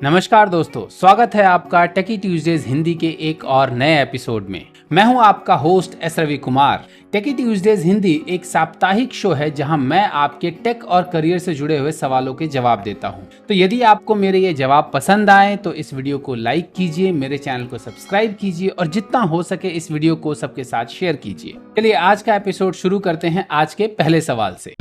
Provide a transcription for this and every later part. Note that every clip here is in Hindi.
नमस्कार दोस्तों, स्वागत है आपका टेकी ट्यूजडेज हिंदी के एक और नए एपिसोड में। मैं हूं आपका होस्ट एस रवि कुमार। टेकी ट्यूजडेज हिंदी एक साप्ताहिक शो है जहां मैं आपके टेक और करियर से जुड़े हुए सवालों के जवाब देता हूं। तो यदि आपको मेरे ये जवाब पसंद आए तो इस वीडियो को लाइक कीजिए, मेरे चैनल को सब्सक्राइब कीजिए और जितना हो सके इस वीडियो को सबके साथ शेयर कीजिए। चलिए आज का एपिसोड शुरू करते हैं आज के पहले सवाल से।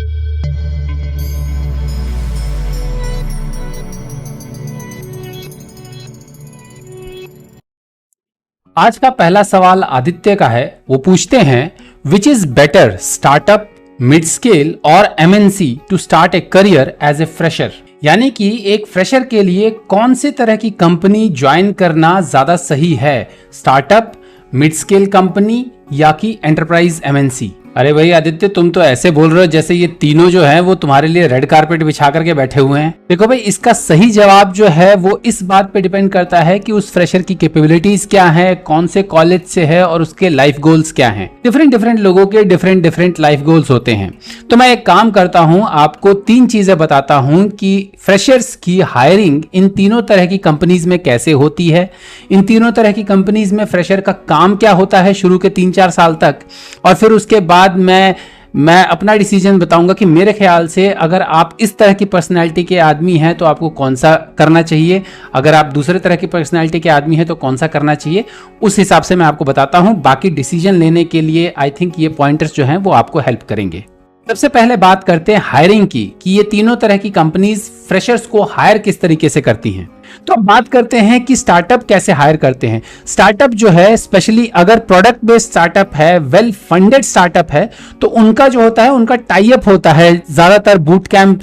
आज का पहला सवाल आदित्य का है। वो पूछते हैं, which is better startup, mid scale और MNC to start a career as a fresher? यानी कि एक फ्रेशर के लिए कौन से तरह की कंपनी ज्वाइन करना ज्यादा सही है, स्टार्टअप, मिड स्केल कंपनी या कि एंटरप्राइज एमएनसी? अरे भाई आदित्य, तुम तो ऐसे बोल रहे हो जैसे ये तीनों जो है वो तुम्हारे लिए रेड कारपेट बिछा करके बैठे हुए हैं। देखो भाई, इसका सही जवाब जो है वो इस बात पे डिपेंड करता है कि उस फ्रेशर की कैपेबिलिटीज क्या है, कौन से कॉलेज से है और उसके लाइफ गोल्स क्या हैं। डिफरेंट लोगों के डिफरेंट लाइफ गोल्स होते हैं। तो मैं एक काम करता हूं, आपको तीन चीजें बताता हूं कि फ्रेशर्स की हायरिंग इन तीनों तरह की कंपनीज में कैसे होती है, इन तीनों तरह की कंपनीज में फ्रेशर का काम क्या होता है शुरू के 3-4 साल तक, और फिर उसके बाद मैं अपना डिसीजन बताऊंगा कि मेरे ख्याल से अगर आप इस तरह की पर्सनैलिटी के आदमी हैं तो आपको कौन सा करना चाहिए, अगर आप दूसरे तरह की पर्सनैलिटी के आदमी हैं तो कौन सा करना चाहिए। उस हिसाब से मैं आपको बताता हूं। बाकी डिसीजन लेने के लिए आई थिंक ये पॉइंटर्स जो हैं वो आपको हेल्प करेंगे। सबसे पहले बात करते हैं हायरिंग की, कि ये तीनों तरह की कंपनीज फ्रेशर्स को हायर किस तरीके से करती हैं। तो अब बात करते हैं कि स्टार्टअप कैसे हायर करते हैं। स्टार्टअप जो है, स्पेशली अगर प्रोडक्ट बेस्ड स्टार्टअप है, वेल फंडेड स्टार्टअप है, तो उनका जो होता है उनका टाई अप होता है ज्यादातर बूट कैंप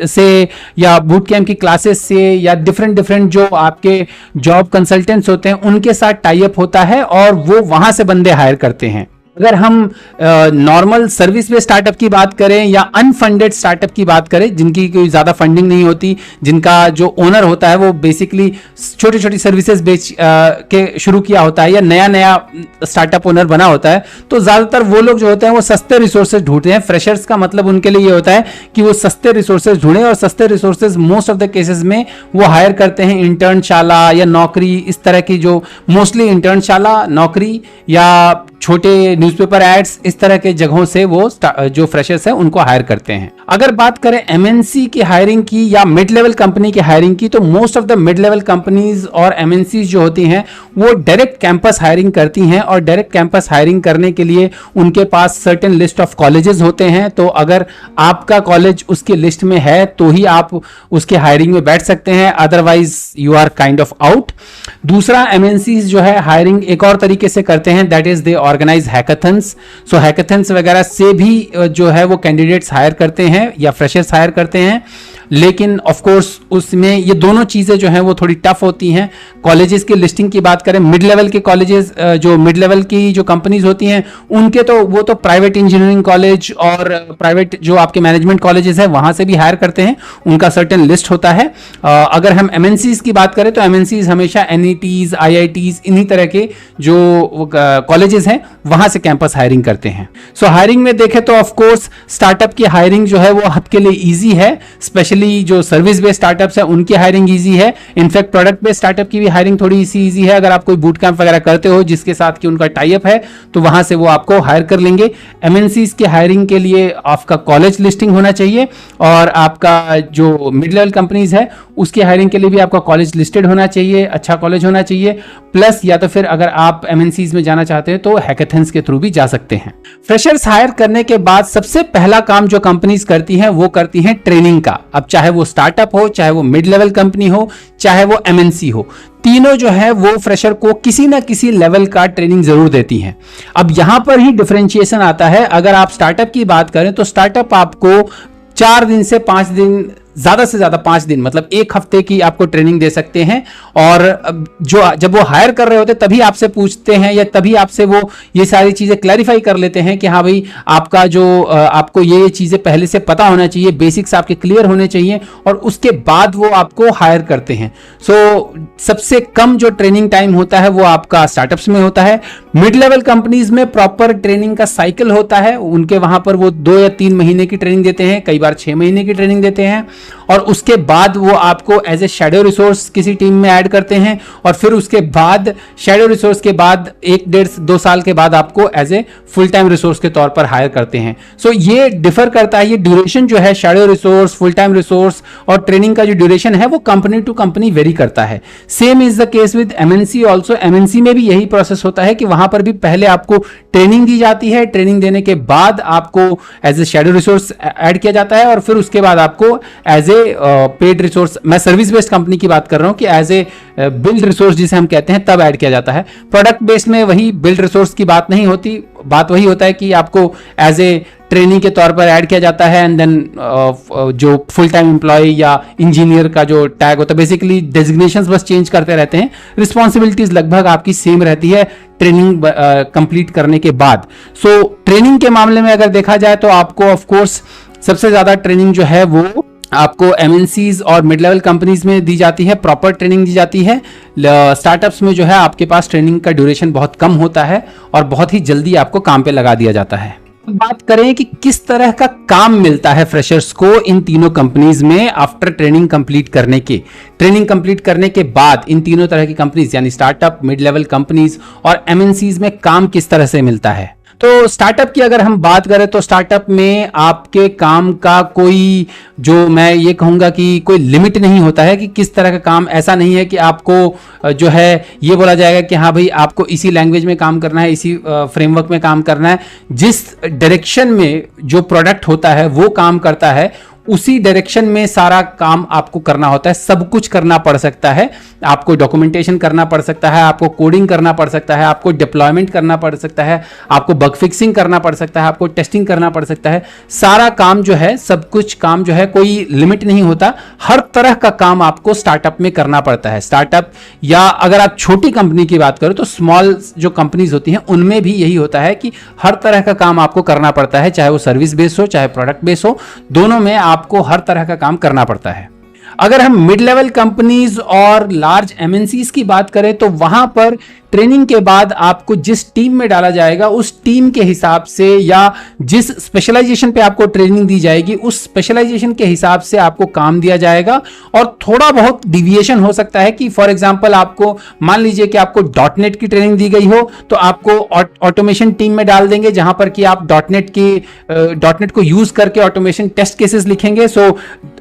से या बूट कैंप की क्लासेस से या डिफरेंट जो आपके जॉब कंसल्टेंट्स होते हैं उनके साथ टाई अप होता है और वो वहां से बंदे हायर करते हैं। अगर हम नॉर्मल सर्विस बेस्ड स्टार्टअप की बात करें या अनफंडेड स्टार्टअप की बात करें, जिनकी कोई ज्यादा फंडिंग नहीं होती, जिनका जो ओनर होता है वो बेसिकली छोटी सर्विसेज बेच के शुरू किया होता है या नया स्टार्टअप ओनर बना होता है, तो ज्यादातर वो लोग जो होते हैं वो सस्ते रिसोर्सेज ढूंढते हैं। फ्रेशर्स का मतलब उनके लिए ये होता है कि वो सस्ते रिसोर्सेज ढूंढे, और सस्ते resources most of the cases में वो हायर करते हैं इंटर्नशाला या नौकरी, इस तरह की जो मोस्टली इंटर्नशाला, नौकरी या छोटे न्यूज़पेपर एड्स, इस तरह के जगहों से वो जो फ्रेशर्स हैं उनको हायर करते हैं। अगर बात करें एमएनसी की हायरिंग की या मिड लेवल कंपनी की हायरिंग की, तो most of the mid level companies और एमएनसी जो होती हैं वो डायरेक्ट कैंपस हायरिंग करती हैं, और डायरेक्ट कैंपस हायरिंग करने के लिए उनके पास सर्टेन लिस्ट ऑफ कॉलेजेस होते हैं। तो अगर आपका कॉलेज उसकी लिस्ट में है तो ही आप उसके हायरिंग में बैठ सकते हैं, otherwise you are kind of out. दूसरा, एमएनसी जो है हायरिंग एक और तरीके से करते हैं, that is they organize hackathons. So hackathons वगैरह से भी जो है वो कैंडिडेट्स हायर करते हैं या फ्रेशर्स हायर करते हैं, लेकिन ऑफ कोर्स उसमें ये दोनों चीजें जो हैं वो थोड़ी टफ होती हैं। कॉलेजेस की लिस्टिंग की बात करें, मिड लेवल के कॉलेजेस, जो मिड लेवल की जो कंपनीज होती हैं उनके तो वो तो प्राइवेट इंजीनियरिंग कॉलेज और प्राइवेट जो आपके मैनेजमेंट कॉलेजेस हैं वहां से भी हायर करते हैं, उनका सर्टेन लिस्ट होता है। अगर हम एमएनसीज की बात करें तो एमएनसीज हमेशा एनईटीज, आईआईटीज, इन्हीं तरह के जो कॉलेजेस हैं वहां से कैंपस हायरिंग करते हैं। सो हायरिंग में देखें तो ऑफ कोर्स स्टार्टअप की हायरिंग जो है वो आपके लिए इजी है, स्पेशली जो सर्विस बेस्ड स्टार्टअप्स है उनकी हायरिंग इजी है। इनफैक्ट प्रोडक्ट बेस्ड स्टार्टअप की भी हायरिंग थोड़ी सी इजी है। अगर आप कोई बूट कैंप वगैरह करते हो जिसके साथ कि उनका टाई अप है तो वहां से वो आपको हायर कर लेंगे। एमएनसीज की हायरिंग के लिए आपका कॉलेज लिस्टिंग होना चाहिए, और आपका जो मिड लेवल कंपनीज है उसकी हायरिंग के लिए भी आपका कॉलेज लिस्टेड होना चाहिए, अच्छा कॉलेज होना चाहिए। प्लस या तो फिर अगर आप एमएनसीज में जाना चाहते हैं तो हैकाथन्स के थ्रू भी जा सकते हैं। फ्रेशर्स हायर करने के बाद सबसे पहला काम जो कंपनीज करती हैं वो करती हैं ट्रेनिंग का। अब चाहे वो स्टार्टअप हो, चाहे वो मिड लेवल कंपनी हो, चाहे वो एमएनसी हो, तीनों जो है वो फ्रेशर को किसी ना किसी लेवल का ट्रेनिंग जरूर देती हैं। अब यहां पर ही डिफरेंशिएशन आता है। अगर आप स्टार्टअप की बात करें तो स्टार्टअप आपको 4 दिन से 5 दिन, ज्यादा से ज्यादा 5 दिन, मतलब 1 हफ्ते की आपको ट्रेनिंग दे सकते हैं। और जो जब वो हायर कर रहे होते तभी आपसे पूछते हैं या तभी आपसे वो ये सारी चीजें क्लैरिफाई कर लेते हैं कि हाँ भाई आपका जो आपको ये चीजें पहले से पता होना चाहिए, बेसिक्स आपके क्लियर होने चाहिए, और उसके बाद वो आपको हायर करते हैं। सो सबसे कम जो ट्रेनिंग टाइम होता है वो आपका स्टार्टअप्स में होता है। मिड लेवल कंपनीज में प्रॉपर ट्रेनिंग का साइकिल होता है, उनके वहां पर वो 2 या 3 महीने की ट्रेनिंग देते हैं, कई बार 6 महीने की ट्रेनिंग देते हैं। और उसके बाद वो आपको एज ए शैडो रिसोर्स किसी टीम में ऐड करते हैं, और फिर उसके बाद शैडो रिसोर्स के बाद 1-1.5-2 साल के बाद आपको as a full time resource के तौर पर हायर करते हैं। सो ये डिफर करता है, ये ड्यूरेशन जो है shadow resource, full time resource और ट्रेनिंग का जो ड्यूरेशन है वो कंपनी टू कंपनी वेरी करता है। Same is the case with MNC also. MNC में भी यही प्रोसेस होता है कि वहां पर भी पहले आपको ट्रेनिंग दी जाती है, ट्रेनिंग देने के बाद आपको as a shadow resource add किया जाता है, और फिर उसके बाद आपको एज ए पेड रिसोर्स, मैं सर्विस बेस्ड कंपनी की बात कर रहा हूं, कि एज ए बिल्ड रिसोर्स जिसे हम कहते हैं तब ऐड किया जाता है। प्रोडक्ट बेस्ड में वही बिल्ड रिसोर्स की बात नहीं होती, बात वही होता है कि आपको एज ए ट्रेनिंग के तौर पर ऐड किया जाता है, एंड देन जो फुल टाइम एम्प्लॉय या इंजीनियर का जो टैग होता है, बेसिकली डेजिग्नेशंस बस चेंज करते रहते हैं, रिस्पॉन्सिबिलिटीज लगभग आपकी सेम रहती है ट्रेनिंग कंप्लीट करने के बाद। सो ट्रेनिंग के मामले में अगर देखा जाए तो आपको ऑफ कोर्स सबसे ज्यादा ट्रेनिंग जो है वो आपको एमएनसीज और मिड लेवल कंपनीज में दी जाती है, प्रॉपर ट्रेनिंग दी जाती है। स्टार्टअप्स में जो है आपके पास ट्रेनिंग का ड्यूरेशन बहुत कम होता है और बहुत ही जल्दी आपको काम पे लगा दिया जाता है। बात करें कि किस तरह का काम मिलता है फ्रेशर्स को इन तीनों कंपनीज में आफ्टर ट्रेनिंग कंप्लीट करने के। ट्रेनिंग कंप्लीट करने के बाद इन तीनों तरह की कंपनीज यानी स्टार्टअप, मिड लेवल कंपनीज और एमएनसीज में काम किस तरह से मिलता है। तो स्टार्टअप की अगर हम बात करें तो स्टार्टअप में आपके काम का कोई, जो मैं ये कहूंगा कि कोई लिमिट नहीं होता है कि किस तरह का काम। ऐसा नहीं है कि आपको जो है ये बोला जाएगा कि हाँ भाई आपको इसी लैंग्वेज में काम करना है, इसी फ्रेमवर्क में काम करना है। जिस डायरेक्शन में जो प्रोडक्ट होता है वो काम करता है, उसी डायरेक्शन में सारा काम आपको करना होता है। सब कुछ करना पड़ सकता है, आपको डॉक्यूमेंटेशन करना पड़ सकता है, आपको कोडिंग करना पड़ सकता है, आपको डिप्लॉयमेंट करना पड़ सकता है, आपको बग फिक्सिंग करना पड़ सकता है, आपको टेस्टिंग करना पड़ सकता है। सारा काम जो है, सब कुछ काम जो है, कोई लिमिट नहीं होता। हर तरह का काम आपको स्टार्टअप में करना पड़ता है। स्टार्टअप या अगर आप छोटी कंपनी की बात करो तो स्मॉल जो कंपनीज होती हैं उनमें भी यही होता है कि हर तरह का काम आपको करना पड़ता है, चाहे वो सर्विस बेस्ड हो चाहे प्रोडक्ट बेस्ड हो, दोनों में आपको हर तरह का काम करना पड़ता है। अगर हम मिड लेवल कंपनीज और लार्ज एमएनसीज की बात करें तो वहां पर ट्रेनिंग के बाद आपको जिस टीम में डाला जाएगा उस टीम के हिसाब से या जिस स्पेशलाइजेशन पे आपको ट्रेनिंग दी जाएगी उस स्पेशलाइजेशन के हिसाब से आपको काम दिया जाएगा। और थोड़ा बहुत डिविएशन हो सकता है कि फॉर एग्जांपल आपको मान लीजिए कि आपको डॉटनेट की ट्रेनिंग दी गई हो तो आपको ऑटोमेशन टीम में डाल देंगे जहां पर कि आप डॉटनेट को यूज करके ऑटोमेशन टेस्ट केसेस लिखेंगे। सो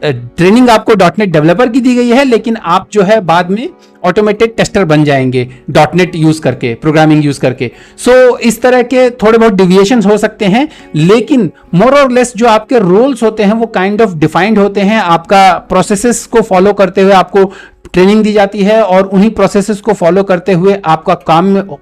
ट्रेनिंग आपको डॉटनेट डेवलपर की दी गई है, लेकिन आप जो है बाद में ऑटोमेटेड टेस्टर बन जाएंगे डॉटनेट यूज करके, प्रोग्रामिंग यूज करके। सो इस तरह के थोड़े बहुत डिविएशंस हो सकते हैं, लेकिन मोर और लेस जो आपके रोल्स होते हैं वो काइंड ऑफ डिफाइंड होते हैं। आपका प्रोसेसेस को फॉलो करते हुए आपको ट्रेनिंग दी जाती है और उन्हीं प्रोसेसेस को फॉलो करते हुए आपका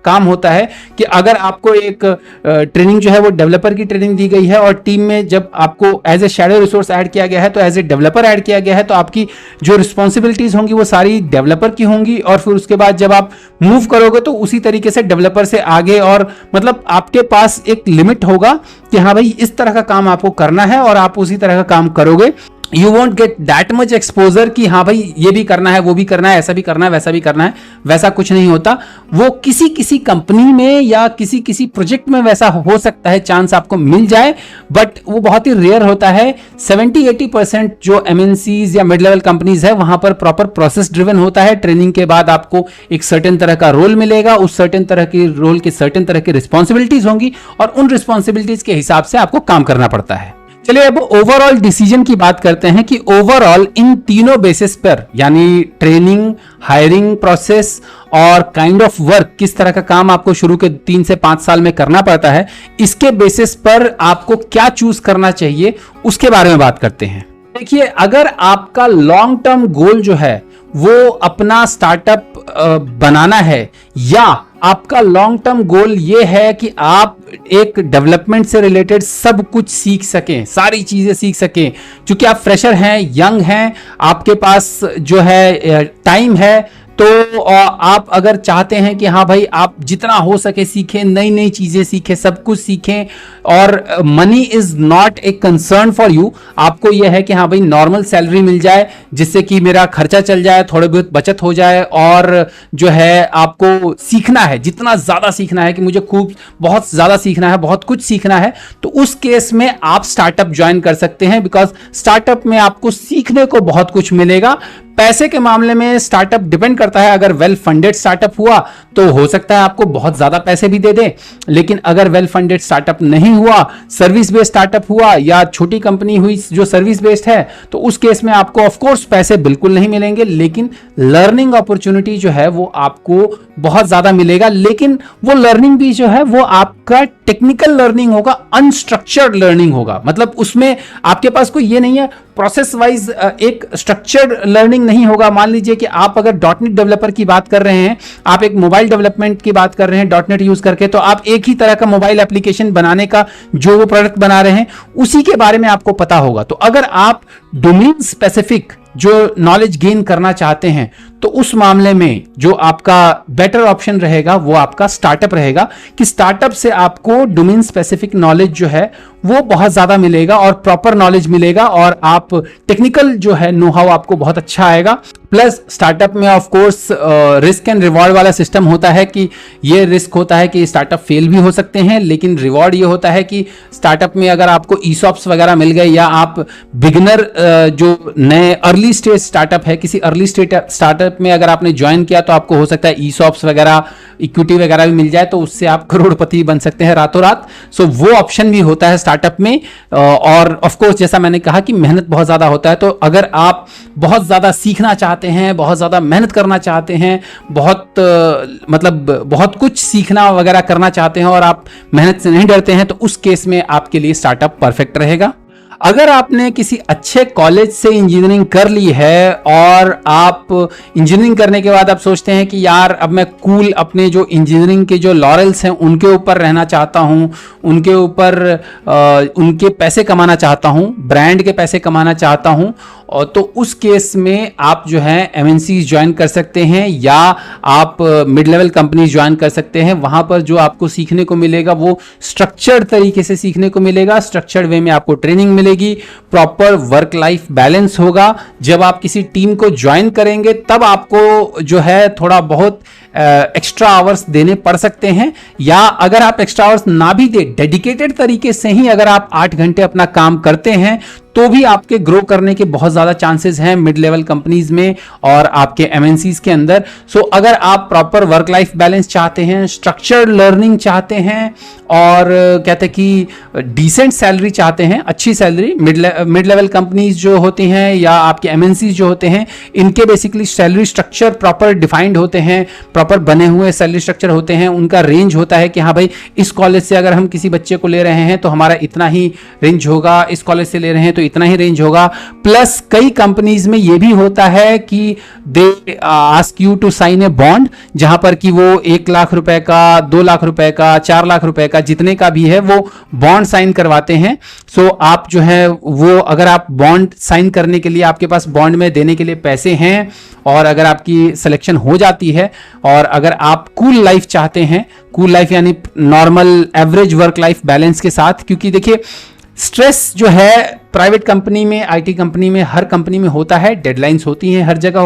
काम होता है कि अगर आपको एक ट्रेनिंग जो है वो डेवलपर की ट्रेनिंग दी गई है और टीम में जब आपको as a shadow resource add किया गया है तो एज ए डेवलपर ऐड किया गया है, तो आपकी जो रिस्पॉन्सिबिलिटीज होंगी वो सारी डेवलपर की होंगी। और फिर उसके बाद जब आप मूव करोगे तो उसी तरीके से डेवलपर से आगे, और मतलब आपके पास एक लिमिट होगा कि हाँ भाई इस तरह का काम आपको करना है और आप उसी तरह का काम करोगे। You want get that much exposure कि हाँ भाई ये भी करना है, वो भी करना है, ऐसा भी करना है, वैसा भी करना है। वैसा कुछ नहीं होता। वो किसी कंपनी में या किसी प्रोजेक्ट में वैसा हो सकता है, चांस आपको मिल जाए, बट वो बहुत ही रेयर होता है। 70-80% जो एमएनसीज या मिड लेवल कंपनीज है वहां पर प्रॉपर प्रोसेस ड्रिवन होता है। ट्रेनिंग के बाद आपको एक सर्टेन तरह का रोल मिलेगा, उस सर्टेन तरह की रोल की सर्टेन तरह की रिस्पॉन्सिबिलिटीज होंगी और उन रिस्पॉन्सिबिलिटीज के हिसाब से आपको काम करना पड़ता है। चलिए अब ओवरऑल डिसीजन की बात करते हैं कि ओवरऑल इन तीनों बेसिस पर यानी ट्रेनिंग, हायरिंग प्रोसेस और काइंड ऑफ वर्क, किस तरह का काम आपको शुरू के 3 से 5 साल में करना पड़ता है, इसके बेसिस पर आपको क्या चूज करना चाहिए उसके बारे में बात करते हैं। देखिए, अगर आपका लॉन्ग टर्म गोल जो है वो अपना स्टार्टअप बनाना है या आपका लॉन्ग टर्म गोल ये है कि आप एक डेवलपमेंट से रिलेटेड सब कुछ सीख सकें, सारी चीजें सीख सकें, क्योंकि आप फ्रेशर हैं, यंग हैं, आपके पास जो है टाइम है, तो आप अगर चाहते हैं कि हाँ भाई आप जितना हो सके सीखें, नई नई चीजें सीखें, सब कुछ सीखें और money is not a concern for you, आपको यह है कि हाँ भाई नॉर्मल सैलरी मिल जाए जिससे कि मेरा खर्चा चल जाए, थोड़ी बहुत बचत हो जाए, और जो है आपको सीखना है, जितना ज्यादा सीखना है कि मुझे खूब बहुत ज्यादा सीखना है, बहुत कुछ सीखना है, तो उस केस में आप स्टार्टअप ज्वाइन कर सकते हैं, बिकॉज स्टार्टअप में आपको सीखने को बहुत कुछ मिलेगा। पैसे के मामले में स्टार्टअप डिपेंड करता है, अगर वेल फंडेड स्टार्टअप हुआ तो हो सकता है आपको बहुत ज्यादा पैसे भी दे दे, लेकिन अगर वेल फंडेड स्टार्टअप नहीं हुआ, सर्विस बेस्ड स्टार्टअप हुआ या छोटी कंपनी हुई जो सर्विस बेस्ड है, तो उस केस में आपको ऑफ कोर्स पैसे बिल्कुल नहीं मिलेंगे, लेकिन लर्निंग अपॉर्चुनिटी जो है वो आपको बहुत ज्यादा मिलेगा। लेकिन वो लर्निंग भी जो है वो आपका टेक्निकल लर्निंग होगा, अनस्ट्रक्चर्ड लर्निंग होगा। मतलब उसमें आपके पास कोई ये नहीं है प्रोसेस वाइज एक स्ट्रक्चर्ड लर्निंग नहीं होगा। मान लीजिए कि आप अगर डॉटनेट डेवलपर की बात कर रहे हैं, आप एक मोबाइल डेवलपमेंट की बात कर रहे हैं डॉटनेट यूज करके, तो आप एक ही तरह का मोबाइल एप्लीकेशन बनाने का जो वो प्रोडक्ट बना रहे हैं उसी के बारे में आपको पता होगा। तो अगर आप डोमेन स्पेसिफिक जो नॉलेज गेन करना चाहते हैं, तो उस मामले में जो आपका बेटर ऑप्शन रहेगा वो आपका स्टार्टअप रहेगा, कि स्टार्टअप से आपको डोमेन स्पेसिफिक नॉलेज जो है वो बहुत ज्यादा मिलेगा और प्रॉपर नॉलेज मिलेगा, और आप टेक्निकल जो है नो हाउ आपको बहुत अच्छा आएगा। प्लस स्टार्टअप में of course risk and reward वाला सिस्टम होता है, कि ये रिस्क होता है कि स्टार्टअप फेल भी हो सकते हैं, लेकिन रिवॉर्ड ये होता है कि स्टार्टअप में अगर आपको ईसॉप्स वगैरह मिल गए, या आप बिगिनर जो नए अर्ली स्टेज स्टार्टअप है, किसी अर्ली स्टेज स्टार्टअप में अगर आपने ज्वाइन किया तो आपको हो सकता है ईसॉप्स वगैरह, इक्विटी वगैरह भी मिल जाए, तो उससे आप करोड़पति बन सकते हैं रातों रात। सो वो ऑप्शन भी होता है स्टार्टअप में। और ऑफ कोर्स जैसा मैंने कहा कि मेहनत बहुत ज्यादा होता है, तो अगर आप बहुत ज्यादा सीखना चाहते हैं, बहुत ज्यादा मेहनत करना चाहते हैं, बहुत कुछ सीखना वगैरह करना चाहते हैं और आप मेहनत से नहीं डरते हैं, तो उस केस में आपके लिए स्टार्टअप परफेक्ट रहेगा। अगर आपने किसी अच्छे कॉलेज से इंजीनियरिंग कर ली है और आप इंजीनियरिंग करने के बाद आप सोचते हैं कि यार अब मैं कूल अपने जो इंजीनियरिंग के जो लॉरेल्स हैं उनके ऊपर रहना चाहता हूं, उनके ऊपर उनके पैसे कमाना चाहता हूं, ब्रांड के पैसे कमाना चाहता हूं, और तो उस केस में आप जो है एमएनसी ज्वाइन कर सकते हैं, या आप मिड लेवल कंपनी ज्वाइन कर सकते हैं। वहां पर जो आपको सीखने को मिलेगा वो स्ट्रक्चर्ड तरीके से सीखने को मिलेगा, स्ट्रक्चर्ड वे में आपको ट्रेनिंग मिलेगी, प्रॉपर वर्क लाइफ बैलेंस होगा। जब आप किसी टीम को ज्वाइन करेंगे तब आपको जो है थोड़ा बहुत एक्स्ट्रा आवर्स देने पड़ सकते हैं, या अगर आप एक्स्ट्रा आवर्स ना भी दे, डेडिकेटेड तरीके से ही अगर आप 8 घंटे अपना काम करते हैं तो भी आपके ग्रो करने के बहुत ज्यादा चांसेस हैं मिड लेवल कंपनीज में और आपके एमएनसीज के अंदर। सो अगर आप प्रॉपर वर्क लाइफ बैलेंस चाहते हैं, स्ट्रक्चर्ड लर्निंग चाहते हैं, और कहते हैं कि डिसेंट सैलरी चाहते हैं, अच्छी सैलरी, मिड लेवल कंपनीज जो होती हैं या आपके एमएनसीज जो होते हैं, इनके basically salary structure proper defined होते हैं, प्रॉपर बने हुए सैलरी स्ट्रक्चर होते हैं। उनका रेंज होता है कि हाँ भाई इस कॉलेज से अगर हम किसी बच्चे को ले रहे हैं तो हमारा इतना ही रेंज होगा, इस कॉलेज से ले रहे हैं तो इतना ही रेंज होगा। प्लस कई कंपनीज में यह भी होता है कि they ask you to sign a bond, जहां पर कि वो 1 लाख रुपए का, 2 लाख रुपए का, 4 लाख रुपए का, जितने का भी है वो बॉन्ड साइन करवाते हैं। सो आप जो है वो अगर आप बॉन्ड साइन करने के लिए आपके पास बॉन्ड में देने के लिए पैसे हैं, और अगर आपकी सिलेक्शन हो जाती है, और अगर आप कूल लाइफ चाहते हैं, कूल लाइफ यानी normal average work life balance के साथ, क्योंकि देखिए स्ट्रेस जो है प्राइवेट कंपनी में, आईटी कंपनी में, हर कंपनी में होता है, डेडलाइंस होती हैं, हर जगह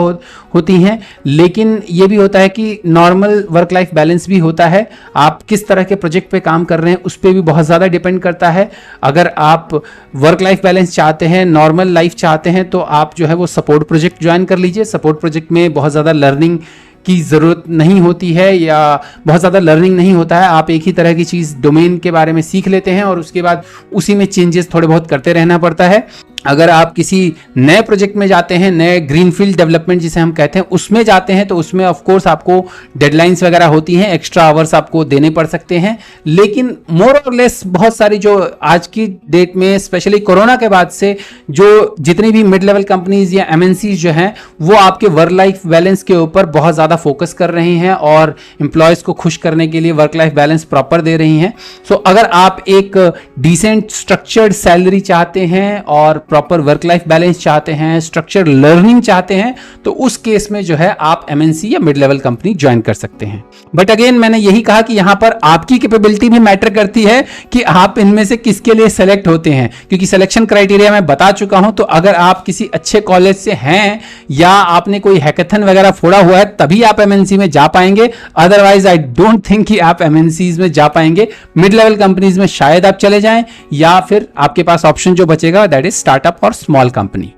होती हैं, लेकिन ये भी होता है कि नॉर्मल वर्क लाइफ बैलेंस भी होता है। आप किस तरह के प्रोजेक्ट पे काम कर रहे हैं उस पर भी बहुत ज़्यादा डिपेंड करता है। अगर आप वर्क लाइफ बैलेंस चाहते हैं, नॉर्मल लाइफ चाहते हैं, तो आप जो है वो सपोर्ट प्रोजेक्ट ज्वाइन कर लीजिए। सपोर्ट प्रोजेक्ट में बहुत ज़्यादा लर्निंग की ज़रूरत नहीं होती है, या बहुत ज़्यादा लर्निंग नहीं होता है। आप एक ही तरह की चीज़ डोमेन के बारे में सीख लेते हैं और उसके बाद उसी में चेंजेस थोड़े बहुत करते रहना पड़ता है। अगर आप किसी नए प्रोजेक्ट में जाते हैं, नए ग्रीनफील्ड डेवलपमेंट जिसे हम कहते हैं, उसमें जाते हैं, तो उसमें ऑफ कोर्स आपको डेडलाइंस वगैरह होती हैं, एक्स्ट्रा आवर्स आपको देने पड़ सकते हैं। लेकिन मोर और लेस बहुत सारी जो आज की डेट में स्पेशली कोरोना के बाद से जो जितनी भी मिड लेवल कंपनीज या एमएनसीज जो हैं वो आपके वर्क लाइफ बैलेंस के ऊपर बहुत ज़्यादा फोकस कर रही हैं और एम्प्लॉयज को खुश करने के लिए वर्क लाइफ बैलेंस प्रॉपर दे रही हैं। सो अगर आप एक डिसेंट स्ट्रक्चर्ड सैलरी चाहते हैं और प्रॉपर वर्क लाइफ बैलेंस चाहते हैं, स्ट्रक्चर लर्निंग चाहते हैं, तो उस केस में जो है आप एमएनसी या मिड लेवल कंपनी ज्वाइन कर सकते हैं। बट अगेन मैंने यही कहा कि यहां पर आपकी कैपेबिलिटी भी मैटर करती है कि आप इनमें से किसके लिए सेलेक्ट होते हैं, क्योंकि सिलेक्शन क्राइटेरिया मैं बता चुका हूं। तो अगर आप किसी अच्छे कॉलेज से हैं या आपने कोई हैकेथन वगैरह फोड़ा हुआ है तभी आप एमएनसी में जा पाएंगे, अदरवाइज आई डोंट थिंक कि आप एमएनसीज में जा पाएंगे। मिड लेवल कंपनीज में शायद आप चले जाएं, या फिर आपके पास ऑप्शन जो बचेगा दैट इज स्टार्टअप और स्मॉल कंपनी।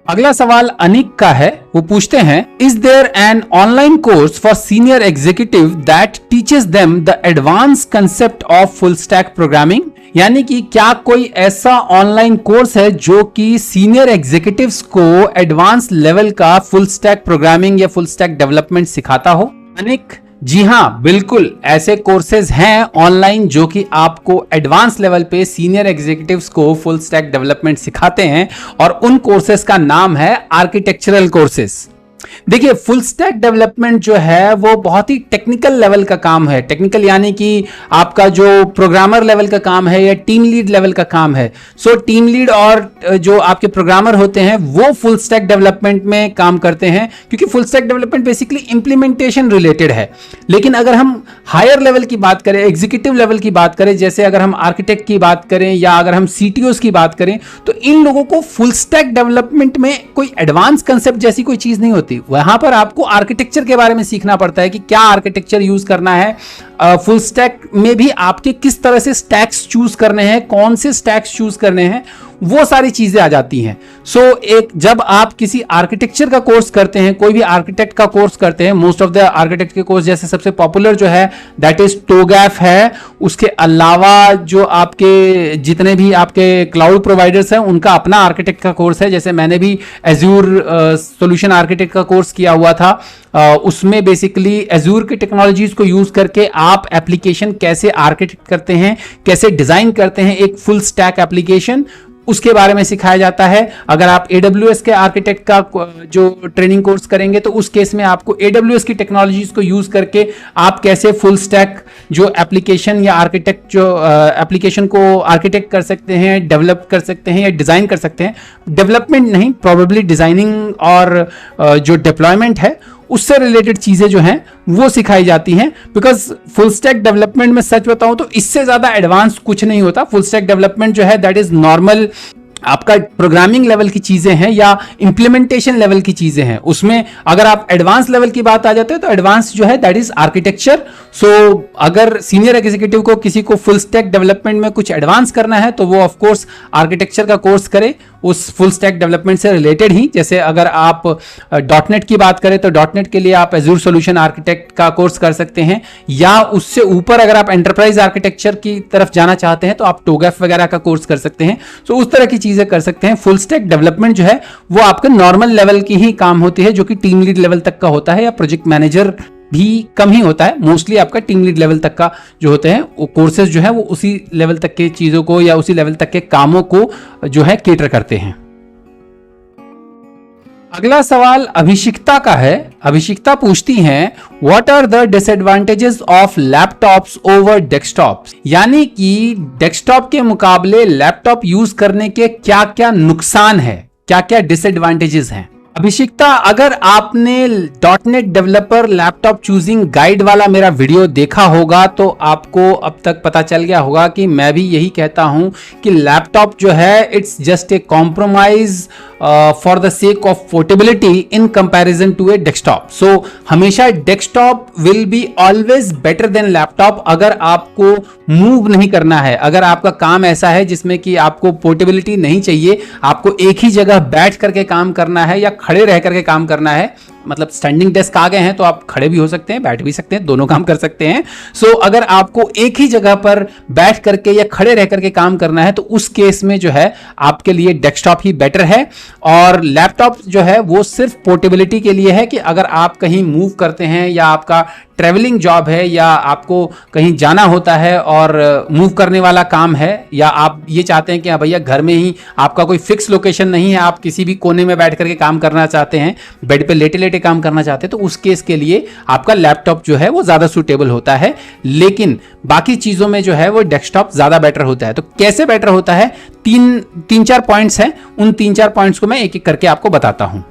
अगला सवाल अनिक का है, वो पूछते हैं, is there an online course for senior executive that teaches them the advance concept of full stack programming? यानी कि क्या कोई ऐसा ऑनलाइन कोर्स है जो कि सीनियर एग्जीक्यूटिव्स को एडवांस लेवल का फुल स्टैक प्रोग्रामिंग या फुल स्टैक डेवलपमेंट सिखाता हो? अनिक, जी हाँ, बिल्कुल ऐसे कोर्सेज हैं ऑनलाइन जो कि आपको एडवांस लेवल पे सीनियर एग्जीक्यूटिव्स को फुल स्टैक डेवलपमेंट सिखाते हैं, और उन कोर्सेज का नाम है आर्किटेक्चरल कोर्सेज। देखिए, फुल स्टैक डेवलपमेंट जो है वो बहुत ही टेक्निकल लेवल का काम है। टेक्निकल यानी कि आपका जो प्रोग्रामर लेवल का काम है या टीम लीड लेवल का काम है। सो टीम लीड और जो आपके प्रोग्रामर होते हैं वो फुल स्टैक डेवलपमेंट में काम करते हैं, क्योंकि full stack development basically implementation related है। लेकिन अगर हम हायर लेवल की बात करें, एग्जीक्यूटिव लेवल की बात करें, जैसे अगर हम आर्किटेक्ट की बात करें या अगर हम सीटीओस की बात करें, तो इन लोगों को फुल स्टैक डेवलपमेंट में कोई एडवांस कंसेप्ट जैसी कोई चीज नहीं होती। वहां पर आपको आर्किटेक्चर के बारे में सीखना पड़ता है कि क्या आर्किटेक्चर यूज करना है, फुल स्टैक में भी आपके किस तरह से स्टैक्स चूज करने हैं, कौन से स्टैक्स चूज करने हैं, वो सारी चीजें आ जाती हैं। एक जब आप किसी आर्किटेक्चर का कोर्स करते हैं, कोई भी आर्किटेक्ट का कोर्स करते हैं, मोस्ट ऑफ द आर्किटेक्ट के कोर्स जैसे सबसे पॉपुलर जो है दैट इज टोगैफ है। उसके अलावा जो आपके जितने भी आपके क्लाउड प्रोवाइडर्स हैं उनका अपना आर्किटेक्ट का कोर्स है। जैसे मैंने भी एज्यूर सॉल्यूशन आर्किटेक्ट का कोर्स किया हुआ था। उसमें बेसिकली एज्यूर की टेक्नोलॉजीज को यूज करके आप एप्लीकेशन कैसे आर्किटेक्ट करते हैं, कैसे डिजाइन करते हैं एक फुल स्टैक एप्लीकेशन, उसके बारे में सिखाया जाता है। अगर आप AWS के आर्किटेक्ट का जो ट्रेनिंग कोर्स करेंगे तो उस केस में आपको AWS की टेक्नोलॉजीज को यूज करके आप कैसे फुल स्टैक जो एप्लीकेशन या आर्किटेक्ट जो एप्लीकेशन को आर्किटेक्ट कर सकते हैं, डेवलप कर सकते हैं या डिजाइन कर सकते हैं। डेवलपमेंट नहीं, प्रोबेबली डिजाइनिंग और जो डिप्लॉयमेंट है उससे रिलेटेड चीजें जो हैं वो सिखाई जाती हैं। बिकॉज फुल स्टैक डेवलपमेंट में सच बताऊं तो इससे ज्यादा एडवांस कुछ नहीं होता। फुल स्टैक डेवलपमेंट जो है दैट इज नॉर्मल आपका प्रोग्रामिंग लेवल की चीजें हैं या इंप्लीमेंटेशन लेवल की चीजें हैं। उसमें अगर आप एडवांस लेवल की बात आ जाते हैं तो एडवांस जो है दैट इज आर्किटेक्चर। अगर सीनियर एग्जीक्यूटिव को किसी को फुल स्टैक डेवलपमेंट में कुछ एडवांस करना है तो वो ऑफ कोर्स आर्किटेक्चर का कोर्स करे उस फुल स्टैक डेवलपमेंट से रिलेटेड ही। जैसे अगर आप .NET की बात करें तो .NET के लिए आप एज्यूर सॉल्यूशन आर्किटेक्ट का कोर्स कर सकते हैं, या उससे ऊपर अगर आप एंटरप्राइज आर्किटेक्चर की तरफ जाना चाहते हैं तो आप टोगैफ वगैरह का कोर्स कर सकते हैं। उस तरह की चीजें कर सकते हैं। फुल स्टैक डेवलपमेंट जो है वो आपके नॉर्मल लेवल की ही काम होती है, जो कि टीम लीड लेवल तक का होता है, या प्रोजेक्ट मैनेजर भी कम ही होता है। मोस्टली आपका टीम लीड लेवल तक का जो होते हैं वो कोर्सेज जो है वो उसी लेवल तक के चीजों को या उसी लेवल तक के कामों को जो है केटर करते हैं। अगला सवाल अभिषिक्ता का है। अभिषिक्ता पूछती हैं, what are the disadvantages of laptops over desktops? यानी कि डेस्कटॉप के मुकाबले लैपटॉप यूज करने के क्या क्या नुकसान है, क्या क्या डिसएडवांटेजेस हैं? अभिषिक्ता, अगर आपने .NET developer laptop choosing guide वाला मेरा वीडियो देखा होगा तो आपको अब तक पता चल गया होगा कि मैं भी यही कहता हूं कि लैपटॉप जो है it's just a compromise for the sake of portability in comparison to a desktop. So हमेशा desktop will be always better than laptop अगर आपको मूव नहीं करना है, अगर आपका काम ऐसा है जिसमें कि आपको पोर्टेबिलिटी नहीं चाहिए, आपको एक ही जगह बैठ करके काम करना है या खड़े रह करके काम करना है। मतलब स्टैंडिंग डेस्क आ गए हैं तो आप खड़े भी हो सकते हैं, बैठ भी सकते हैं, दोनों काम कर सकते हैं। अगर आपको एक ही जगह पर बैठ करके या खड़े रह करके काम करना है तो उस केस में जो है आपके लिए डेस्कटॉप ही बेटर है। और लैपटॉप जो है वो सिर्फ पोर्टेबिलिटी के लिए है कि अगर आप कहीं मूव करते हैं या आपका ट्रैवलिंग जॉब है या आपको कहीं जाना होता है और मूव करने वाला काम है, या आप ये चाहते हैं कि हाँ भैया घर में ही आपका कोई फिक्स लोकेशन नहीं है, आप किसी भी कोने में बैठ करके काम करना चाहते हैं, बेड पे लेटे लेटे काम करना चाहते हैं, तो उस केस के लिए आपका लैपटॉप जो है वो ज़्यादा सूटेबल होता है। लेकिन बाकी चीज़ों में जो है वो डेस्कटॉप ज़्यादा बेटर होता है। तो कैसे बेटर होता है, तीन चार पॉइंट्स हैं, उन 3-4 पॉइंट्स को मैं एक एक करके आपको बताता हूं।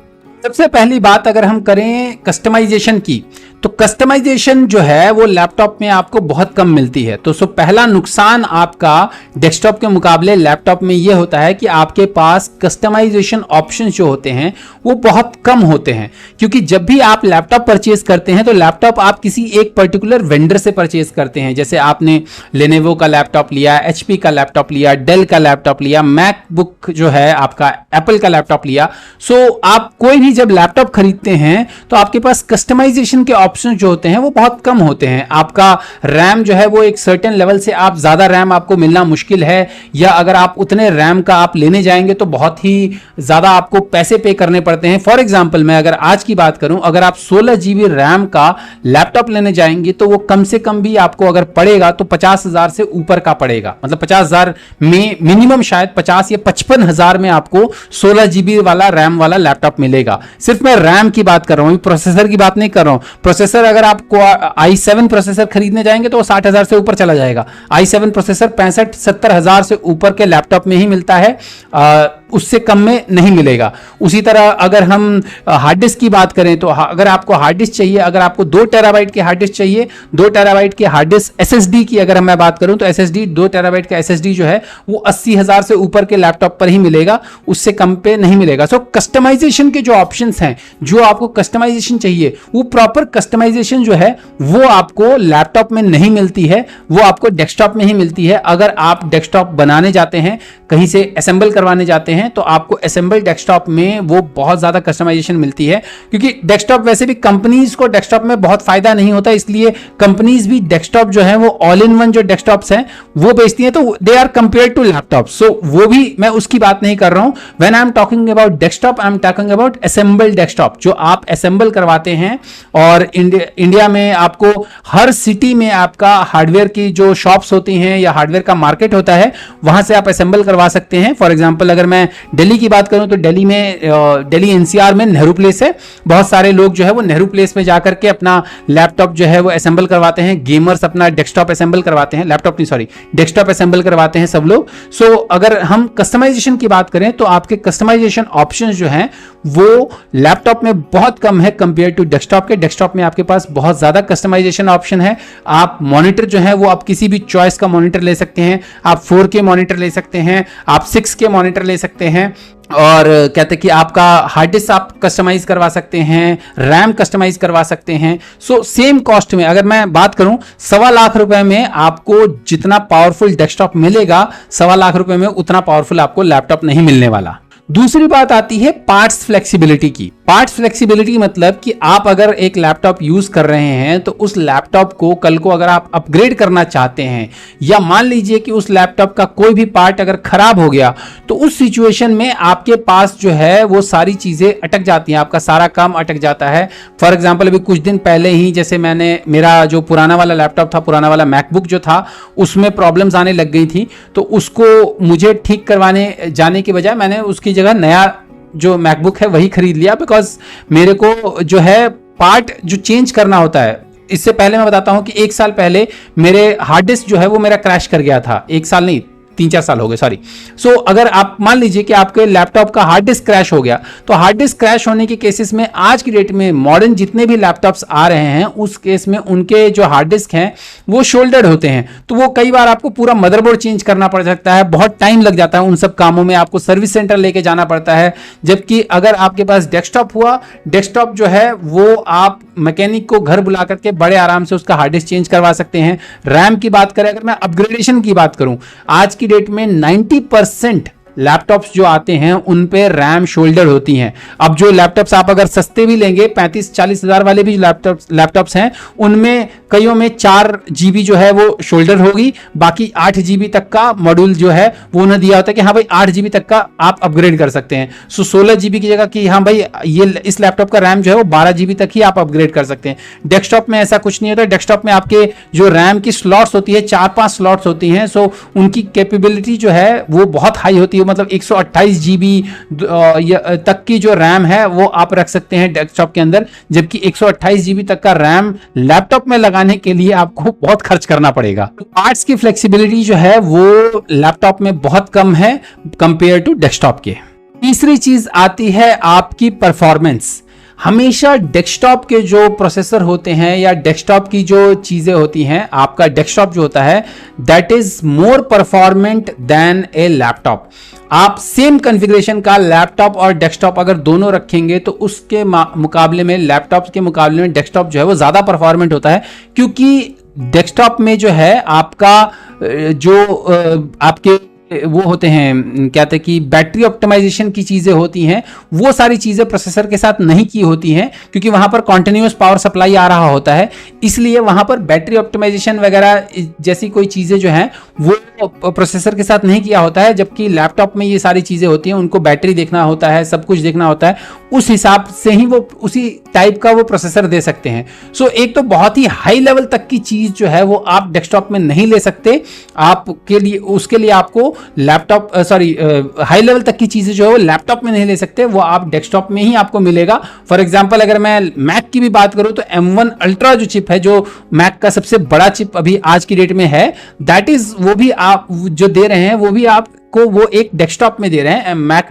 सबसे पहली बात अगर हम करें कस्टमाइजेशन की, तो कस्टमाइजेशन जो है वो लैपटॉप में आपको बहुत कम मिलती है। तो पहला नुकसान आपका डेस्कटॉप के मुकाबले लैपटॉप में ये होता है कि आपके पास कस्टमाइजेशन ऑप्शंस जो होते हैं वो बहुत कम होते हैं, क्योंकि जब भी आप लैपटॉप परचेज करते हैं तो लैपटॉप आप किसी एक पर्टिकुलर वेंडर से परचेज करते हैं। जैसे आपने लेनोवो का लैपटॉप लिया, एचपी का लैपटॉप लिया, डेल का लैपटॉप लिया, मैकबुक जो है आपका एप्पल का लैपटॉप लिया। सो आप कोई भी जब लैपटॉप खरीदते हैं तो आपके पास कस्टमाइजेशन के ऑप्शन जो होते हैं वो बहुत कम होते हैं। आपका रैम जो है वो एक सर्टेन लेवल से आप ज्यादा रैम आपको मिलना मुश्किल है, या अगर आप उतने रैम का आप लेने जाएंगे तो बहुत ही ज्यादा आपको पैसे पे करने पड़ते हैं। फॉर एग्जांपल मैं अगर आज की बात करूं, अगर आप 16 GB रैम का लैपटॉप लेने जाएंगे तो वो कम से कम भी आपको अगर पड़ेगा तो 50,000 से ऊपर का पड़ेगा। मतलब 50,000 में मिनिमम शायद 50 या 55,000 में आपको 16 GB वाला रैम वाला लैपटॉप मिलेगा। सिर्फ मैं रैम की बात कर रहा हूं, प्रोसेसर की बात नहीं कर रहा हूं। प्रोसेसर अगर आपको i7 प्रोसेसर खरीदने जाएंगे तो 60,000 से ऊपर चला जाएगा। i7 प्रोसेसर 65-70,000 से ऊपर के लैपटॉप में ही मिलता है, उससे कम में नहीं मिलेगा। उसी तरह अगर हम हार्ड डिस्क की बात करें तो अगर आपको हार्ड डिस्क चाहिए, अगर आपको 2 टेराबाइट की हार्ड डिस्क चाहिए, 2 टेराबाइट की हार्ड डिस्क एसएसडी की अगर मैं बात करूं तो एसएसडी 2 टेराबाइट का एसएसडी जो है वो 80,000 से ऊपर के लैपटॉप पर ही मिलेगा, उससे कम पे नहीं मिलेगा। सो कस्टमाइजेशन के जो ऑप्शंस हैं, जो आपको कस्टमाइजेशन चाहिए वो प्रॉपर कस्टमाइजेशन जो है वो आपको लैपटॉप में नहीं मिलती है, वो आपको डेस्कटॉप में ही मिलती है। अगर आप डेस्कटॉप बनाने जाते हैं, कहीं से असेंबल करवाने जाते हैं, तो आपको असेंबल डेस्कटॉप में वो बहुत ज्यादा कस्टमाइजेशन मिलती है, क्योंकि डेस्कटॉप वैसे भी कंपनीज को डेस्कटॉप में बहुत फायदा नहीं होता, इसलिए कंपनीज भी डेस्कटॉप जो है वो ऑल इन वन जो डेस्कटॉप्स हैं वो बेचती हैं, तो they are compare to laptop. So वो भी मैं उसकी बात नहीं कर रहा हूं। When I am talking about desktop, I am talking about assemble desktop, जो आप असेंबल करवाते हैं। और इंडिया में आपको हर सिटी में आपका हार्डवेयर की जो शॉप्स होती हैं या हार्डवेयर का मार्केट होता है, वहां से आप असेंबल करवा सकते हैं। फॉर एग्जांपल अगर मैं दिल्ली की बात करूं तो दिल्ली एनसीआर में नेहरू प्लेस है। बहुत सारे लोग जो है वो नेहरू प्लेस में जाकर के अपना लैपटॉप जो है वो असेंबल करवाते हैं। गेमर्स अपना डेस्कटॉप असेंबल करवाते हैं, लैपटॉप नहीं सॉरी डेस्कटॉप असेंबल करवाते हैं सब लोग। सो अगर हम कस्टमाइजेशन की बात करें तो आपके कस्टमाइजेशन ऑप्शंस जो हैं वो लैपटॉप में बहुत कम है कंपेयर टू डेस्कटॉप के। डेस्कटॉप में आपके पास बहुत ज्यादा कस्टमाइजेशन ऑप्शन है। आप मॉनिटर जो है वो आप किसी भी चॉइस का मॉनिटर ले सकते हैं। आप 4K मॉनिटर ले सकते हैं, आप 6K मॉनिटर ले सकते हैं, और कहते हैं कि आपका हार्ड डिस्क आप कस्टमाइज करवा सकते हैं, रैम कस्टमाइज करवा सकते हैं। सो सेम कॉस्ट में अगर मैं बात करूं, 1.25 लाख रुपए में आपको जितना पावरफुल डेस्कटॉप मिलेगा, 1.25 लाख रुपए में उतना पावरफुल आपको लैपटॉप नहीं मिलने वाला। दूसरी बात आती है पार्ट्स फ्लेक्सिबिलिटी की। पार्ट्स फ्लेक्सिबिलिटी मतलब कि आप अगर एक लैपटॉप यूज कर रहे हैं तो उस लैपटॉप को कल को अगर आप अपग्रेड करना चाहते हैं, या मान लीजिए कि उस लैपटॉप का कोई भी पार्ट अगर खराब हो गया, तो उस सिचुएशन में आपके पास जो है वो सारी चीजें अटक जाती हैं, आपका सारा काम अटक जाता है। फॉर एग्जाम्पल अभी कुछ दिन पहले ही जैसे मेरा जो पुराना वाला लैपटॉप था, पुराना वाला मैकबुक जो था, उसमें प्रॉब्लम्स आने लग गई थी, तो उसको मुझे ठीक करवाने जाने के बजाय मैंने उसकी जगह नया जो मैकबुक है वही खरीद लिया, बिकॉज मेरे को जो है पार्ट जो चेंज करना होता है। इससे पहले मैं बताता हूं कि 1 साल पहले मेरे हार्ड डिस्क जो है वो मेरा क्रैश कर गया था। 1 साल नहीं, 3-4 साल हो गए, सॉरी। सो अगर आप मान लीजिए कि आपके लैपटॉप का हार्ड डिस्क क्रैश हो गया, तो हार्ड डिस्क क्रैश होने के केसेस में आज की डेट में मॉडर्न जितने भी लैपटॉप्स आ रहे हैं, उस केस में उनके जो हार्ड डिस्क हैं वो शोल्डर्ड होते हैं, तो वो कई बार आपको पूरा मदरबोर्ड चेंज करना पड़ सकता है, बहुत टाइम लग जाता है उन सब कामों में, आपको सर्विस सेंटर लेके जाना पड़ता है। जबकि अगर आपके पास डेस्कटॉप हुआ, डेस्कटॉप जो है वो आप मैकेनिक को घर बुला करके बड़े आराम से उसका हार्ड डिस्क चेंज करवा सकते हैं। रैम की बात करें, अगर मैं अपग्रेडेशन की बात करूं, आज की डेट में 90% लैपटॉप्स जो आते हैं उन पे रैम शोल्डर होती हैं। अब जो लैपटॉप्स आप अगर सस्ते भी लेंगे, 35-40 हज़ार वाले भी लैपटॉप्स हैं, उनमें कईयों में 4 GB जो है वो शोल्डर होगी, बाकी 8 GB तक का मॉड्यूल जो है वो उन्हें दिया होता है कि हाँ भाई 8 GB तक का आप अपग्रेड कर सकते हैं। सो 16 GB की जगह कि हाँ भाई ये इस लैपटॉप का रैम जो है वो 12 GB तक ही आप अपग्रेड कर सकते हैं। डेस्कटॉप में ऐसा कुछ नहीं होता। डेस्कटॉप में आपके जो रैम की स्लॉट्स होती है 4-5 स्लॉट्स होती हैं, सो उनकी कैपेबिलिटी जो है वो बहुत हाई होती है, मतलब 128 GB तक की जो रैम है वो आप रख सकते हैं डेस्कटॉप के अंदर, जबकि 128 GB तक का रैम लैपटॉप में लगाने के लिए आपको बहुत खर्च करना पड़ेगा। पार्ट्स की फ्लेक्सिबिलिटी जो है वो लैपटॉप में बहुत कम है कंपेयर टू डेस्कटॉप के। तीसरी चीज आती है आपकी परफॉर्मेंस। हमेशा डेस्कटॉप के जो प्रोसेसर होते हैं या डेस्कटॉप की जो चीजें होती हैं, आपका डेस्कटॉप जो होता है that is more performant than a laptop. आप सेम कॉन्फ़िगरेशन का लैपटॉप और डेस्कटॉप अगर दोनों रखेंगे तो उसके मुकाबले में, लैपटॉप के मुकाबले में डेस्कटॉप जो है वो ज्यादा परफॉर्मेंट होता है, क्योंकि डेस्कटॉप में जो है आपका जो आपके वो होते हैं क्या कहते हैं कि बैटरी ऑप्टिमाइजेशन की चीजें होती हैं, वो सारी चीजें प्रोसेसर के साथ नहीं की होती हैं, क्योंकि वहां पर कॉन्टिन्यूअस पावर सप्लाई आ रहा होता है, इसलिए वहां पर बैटरी ऑप्टिमाइजेशन वगैरह जैसी कोई चीजें जो हैं वो प्रोसेसर के साथ नहीं किया होता है। जबकि लैपटॉप में ये सारी चीजें होती हैं, उनको बैटरी देखना होता है, सब कुछ देखना होता है, उस हिसाब से ही वो उसी टाइप का वो प्रोसेसर दे सकते हैं। सो एक तो बहुत ही हाई लेवल तक की चीज जो है वो आप डेस्कटॉप में नहीं ले सकते, आपके लिए उसके लिए आपको लैपटॉप हाई लेवल तक की चीजें जो है वो लैपटॉप में नहीं ले सकते, वो आप डेस्कटॉप में ही आपको मिलेगा। फॉर एग्जांपल अगर मैं मैक की भी बात करूं तो M1 अल्ट्रा जो चिप है, जो मैक का सबसे बड़ा चिप अभी आज की डेट में है, दैट इज वो भी आप जो दे रहे हैं वो भी आपको वो एक डेस्कटॉप में दे रहे हैं, मैक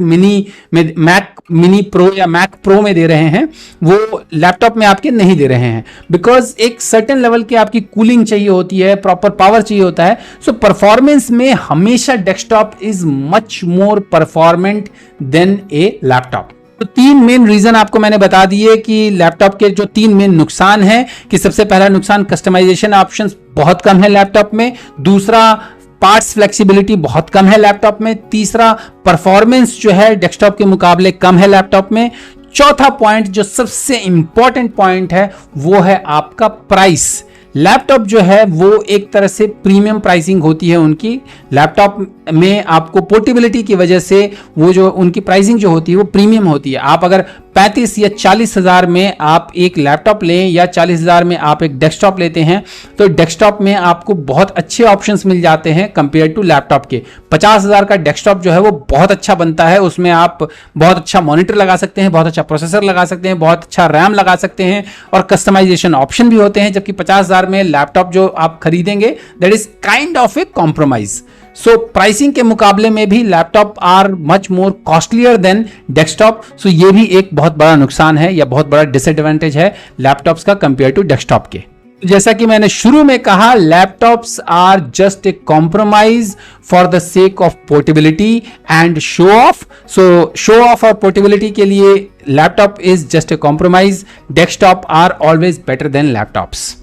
मिनी प्रो या मैक प्रो में दे रहे हैं, वो लैपटॉप में आपके नहीं दे रहे हैं, बिकॉज एक सर्टेन लेवल की आपकी कूलिंग चाहिए होती है, प्रॉपर पावर चाहिए होता है। सो परफॉर्मेंस में हमेशा desktop is much more performant than a laptop. तो 3 मेन रीजन आपको मैंने बता दिए कि लैपटॉप के जो 3 मेन नुकसान हैं, कि सबसे पहला नुकसान कस्टमाइजेशन ऑप्शंस बहुत कम है लैपटॉप में, दूसरा पार्ट्स फ्लेक्सिबिलिटी बहुत कम है लैपटॉप में, तीसरा परफॉर्मेंस जो है डेस्कटॉप के मुकाबले कम है लैपटॉप में, चौथा पॉइंट जो सबसे इंपॉर्टेंट पॉइंट है वो है आपका प्राइस। लैपटॉप जो है वो एक तरह से प्रीमियम प्राइसिंग होती है उनकी, लैपटॉप में आपको पोर्टेबिलिटी की वजह से वो जो उनकी प्राइसिंग जो होती है वो प्रीमियम होती है। आप अगर 35 या 40 हज़ार में आप एक लैपटॉप लें या 40 हज़ार में आप एक डेस्कटॉप लेते हैं तो डेस्कटॉप में आपको बहुत अच्छे ऑप्शंस मिल जाते हैं कंपेयर टू लैपटॉप के। 50 हज़ार का डेस्कटॉप जो है वो बहुत अच्छा बनता है, उसमें आप बहुत अच्छा मॉनिटर लगा सकते हैं, बहुत अच्छा प्रोसेसर लगा सकते हैं, बहुत अच्छा रैम लगा सकते हैं और कस्टमाइजेशन ऑप्शन भी होते हैं। जबकि 50 हज़ार में लैपटॉप जो आप खरीदेंगे that is kind of a compromise. So pricing के मुकाबले में भी laptop are much more costlier than desktop. So ये भी एक बहुत बड़ा नुकसान है या बहुत बड़ा डिसएडवांटेज है लैपटॉप्स का कंपेयर टू डेस्कटॉप के। जैसा कि मैंने शुरू में कहा, laptops are just a compromise for the sake of portability and show off. So show off और पोर्टेबिलिटी के लिए laptop is just a compromise, desktop are always better than laptops.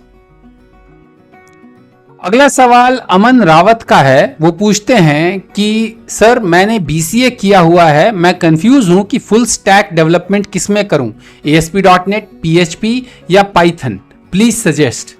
अगला सवाल अमन रावत का है। वो पूछते हैं कि सर मैंने BCA किया हुआ है, मैं कंफ्यूज हूं कि फुल स्टैक डेवलपमेंट किस में करूं, ASP.NET, PHP या पाइथन, प्लीज सजेस्ट।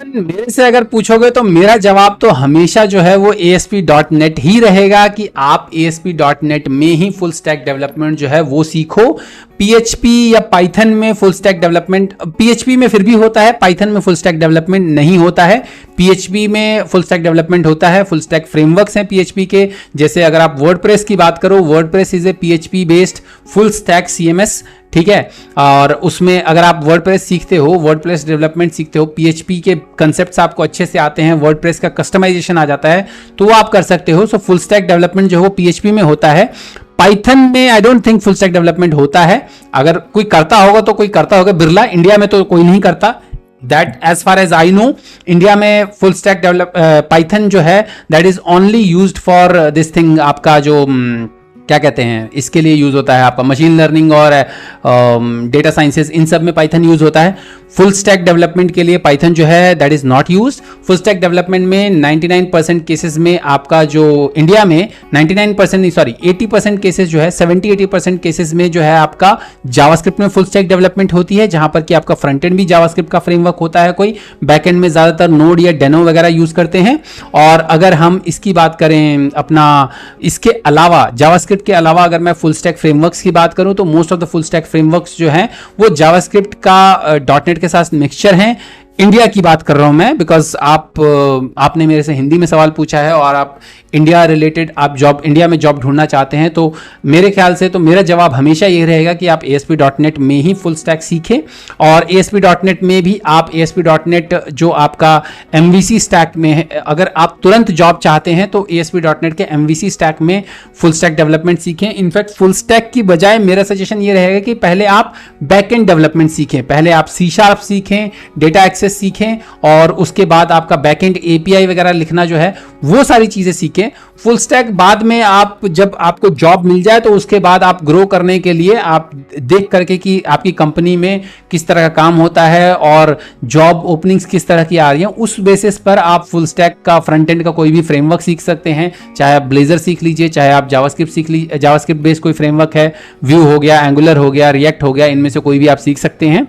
मेरे से अगर पूछोगे तो मेरा जवाब तो हमेशा जो है वो ASP.NET ही रहेगा कि आप ASP.NET में ही फुल स्टैक डेवलपमेंट जो है वो सीखो। PHP या पाइथन में फुल स्टैक डेवलपमेंट, PHP में फिर भी होता है, पाइथन में फुल स्टैक डेवलपमेंट नहीं होता है। PHP में फुल स्टैक डेवलपमेंट होता है, फुल स्टैक फ्रेमवर्क्स हैं PHP के, जैसे अगर आप वर्डप्रेस की बात करो, WordPress is a PHP based full stack CMS, ठीक है। और उसमें अगर आप वर्डप्रेस सीखते हो, वर्डप्रेस डेवलपमेंट सीखते हो, PHP के कंसेप्ट्स आपको अच्छे से आते हैं, वर्डप्रेस का कस्टमाइजेशन आ जाता है, तो वो आप कर सकते हो। सो फुल स्टैक डेवलपमेंट जो है वो PHP में होता है। पाइथन में I don't think full stack development होता है, अगर कोई करता होगा तो कोई करता होगा, बिरला, इंडिया में तो कोई नहीं करता। That as far as I know, India में फुल स्टैक पाइथन जो है that is only used for this thing, आपका जो क्या कहते हैं इसके लिए यूज होता है, आपका मशीन लर्निंग और डेटा साइंसेस, इन सब में पाइथन यूज होता है। फुल स्टैक डेवलपमेंट के लिए पाइथन जो है that is not used. Full stack development में 99% केसेस में आपका जो इंडिया में 99% नहीं सॉरी 80% केसेस जो है 70-80% केसेस में जो है आपका जावास्क्रिप्ट में फुल स्टैक डेवलपमेंट होती है, जहां पर कि आपका फ्रंट एंड भी जावास्क्रिप्ट का फ्रेमवर्क होता है, कोई बैक एंड में ज्यादातर नोड या डेनो वगैरह यूज करते हैं। और अगर हम इसकी बात करें अपना इसके अलावा जावास्क्रिप्ट के अलावा अगर मैं फुल स्टैक फ्रेमवर्क्स की बात करूं तो most of the full stack frameworks जो हैं वो जावास्क्रिप्ट का डॉटनेट के साथ मिक्सचर हैं। इंडिया की बात कर रहा हूं मैं बिकॉज आपने मेरे से हिंदी में सवाल पूछा है और आप इंडिया रिलेटेड आप जॉब इंडिया में जॉब ढूंढना चाहते हैं, तो मेरे ख्याल से तो मेरा जवाब हमेशा ये रहेगा कि आप ASP.NET में ही फुल स्टैक सीखें। और ASP.NET में भी आप ASP.NET जो आपका MVC स्टैक में है, अगर आप तुरंत जॉब चाहते हैं तो ASP.NEट के MVC स्टैक में फुल स्टैक डेवलपमेंट सीखें। इनफैक्ट फुल स्टैक की बजाय मेरा सजेशन ये रहेगा कि पहले आप बैक एंड डेवलपमेंट सीखें, पहले आप C# सीखें, डेटा एक्सेस सीखें और उसके बाद आपका बैकएंड API वगैरह लिखना जो है वो सारी चीजें सीखें। फुल स्टैक बाद में आप जब आपको जॉब मिल जाए तो उसके बाद आप ग्रो करने के लिए आप देख करके कि आपकी कंपनी में किस तरह का काम होता है और जॉब ओपनिंग्स किस तरह की आ रही हैं, उस बेसिस पर आप फुल स्टैक का फ्रंट एंड का कोई भी फ्रेमवर्क सीख सकते हैं। चाहे आप ब्लेजर सीख लीजिए, चाहे आप जावास्क्रिप्ट सीख लीजिए, जावास्क्रिप्ट बेस्ड कोई फ्रेमवर्क है, व्यू हो गया, एंगुलर हो गया, रिएक्ट हो गया, इनमें से कोई भी आप सीख सकते हैं।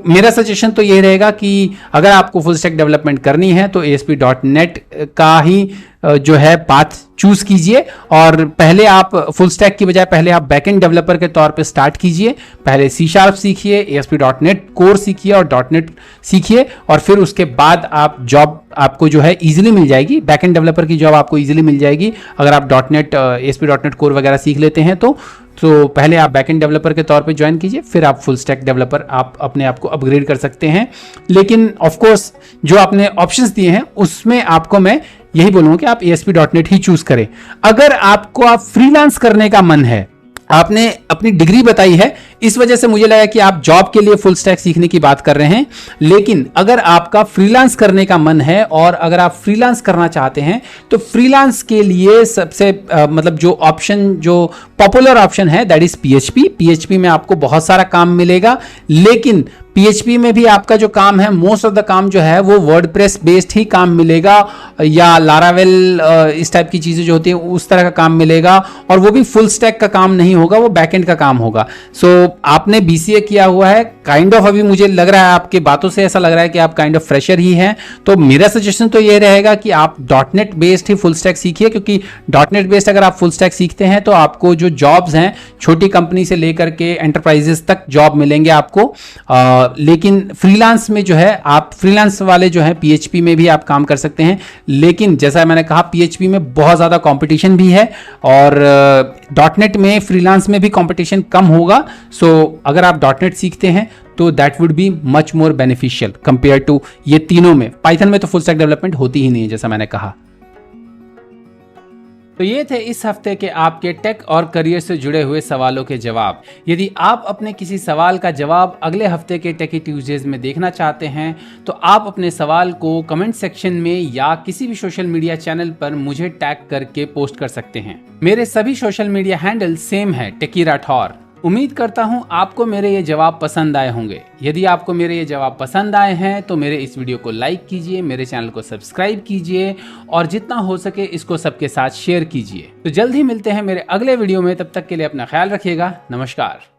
मेरा सजेशन तो ये रहेगा कि अगर आपको फुल स्टैक डेवलपमेंट करनी है तो ASP.NET का ही जो है पाथ चूज कीजिए और पहले आप फुल स्टैक की बजाय पहले आप बैकएंड डेवलपर के तौर पे स्टार्ट कीजिए। पहले C# सीखिए, ASP.NET कोर सीखिए और .NET सीखिए और फिर उसके बाद आप जॉब आपको जो है इजीली मिल जाएगी, बैकएंड डेवलपर की जॉब आपको इजीली मिल जाएगी अगर आप ASP.NET कोर वगैरह सीख लेते हैं तो पहले आप बैकएंड डेवलपर के तौर पे ज्वाइन कीजिए, फिर आप फुल स्टैक डेवलपर आप अपने आप को अपग्रेड कर सकते हैं। लेकिन ऑफ कोर्स जो आपने ऑप्शंस दिए हैं उसमें आपको मैं यही बोलूंगा कि आप ASP.NET ही चूज करें। अगर आपको आप फ्रीलांस करने का मन है, आपने अपनी डिग्री बताई है, इस वजह से मुझे लगा कि आप जॉब के लिए फुल स्टैक सीखने की बात कर रहे हैं, लेकिन अगर आपका फ्रीलांस करने का मन है और अगर आप फ्रीलांस करना चाहते हैं तो फ्रीलांस के लिए सबसे मतलब जो ऑप्शन जो पॉपुलर ऑप्शन है दैट इज PHP में आपको बहुत सारा काम मिलेगा। लेकिन PHP में भी आपका जो काम है मोस्ट ऑफ द काम जो है वो वर्डप्रेस बेस्ड ही काम मिलेगा या लारावेल इस टाइप की चीजें जो होती है उस तरह का काम मिलेगा और वो भी फुल स्टैक का काम नहीं होगा, वो बैकएंड का काम होगा। आपने BCA किया हुआ है काइंड ऑफ, अभी मुझे लग रहा है आपके बातों से ऐसा लग रहा है कि आप काइंड ऑफ फ्रेशर ही हैं, तो मेरा सजेशन तो ये रहेगा कि आप .NET बेस्ड ही फुल स्टैक सीखिए, क्योंकि .NET बेस्ड अगर आप फुल स्टैक सीखते हैं तो आपको जो जॉब्स हैं छोटी कंपनी से लेकर के एंटरप्राइजेस तक जॉब मिलेंगे आपको। लेकिन फ्रीलांस में जो है आप फ्रीलांस वाले जो है PHP में भी आप काम कर सकते हैं, लेकिन जैसा मैंने कहा PHP में बहुत ज़्यादा कंपटीशन भी है और .NET में फ्रीलांस में भी कंपटीशन कम होगा। अगर आप .NET सीखते हैं तो that would be much more beneficial compare to ये तीनों में। पाइथन में तो फुल स्टैक डेवलपमेंट होती ही नहीं है जैसा मैंने कहा। तो ये थे इस हफ्ते के आपके टेक और करियर से जुड़े हुए सवालों के जवाब। यदि आप अपने किसी सवाल का जवाब अगले हफ्ते के टेकी ट्यूजडेज में देखना चाहते हैं तो आप अपने सवाल को कमेंट सेक्शन में या किसी भी सोशल मीडिया चैनल पर मुझे टैग करके पोस्ट कर सकते हैं। मेरे सभी सोशल मीडिया हैंडल सेम है, टेकी राठौर। उम्मीद करता हूं आपको मेरे ये जवाब पसंद आए होंगे। यदि आपको मेरे ये जवाब पसंद आए हैं तो मेरे इस वीडियो को लाइक कीजिए, मेरे चैनल को सब्सक्राइब कीजिए और जितना हो सके इसको सबके साथ शेयर कीजिए। तो जल्द ही मिलते हैं मेरे अगले वीडियो में, तब तक के लिए अपना ख्याल रखिएगा। नमस्कार।